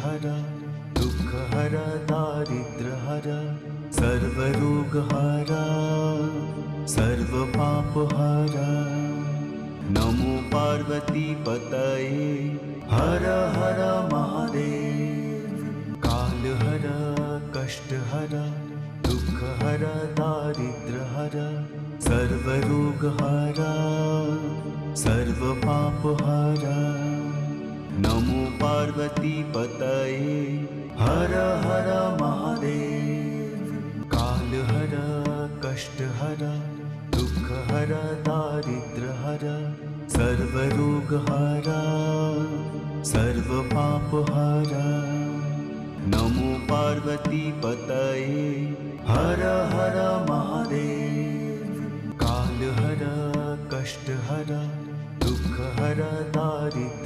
हर दुःख हर दारिद्र्य हर सर्वरोग हर सर्वपाप हर। नमो पार्वती पतये हर हर महादेव। काल हर कष्ट हर दुःख हर दारिद्र्य हर सर्वरोग हर सर्वपाप हर। नमो पार्वती पतये हर हर महादेव। काल हर कष्ट हर दुःख हर दारिद्र्य हर सर्वरोग हर सर्वपाप हर। नमो पार्वती पतये हर हर महादेव। काल हर कष्ट हर दुःख हर दारिद्र्य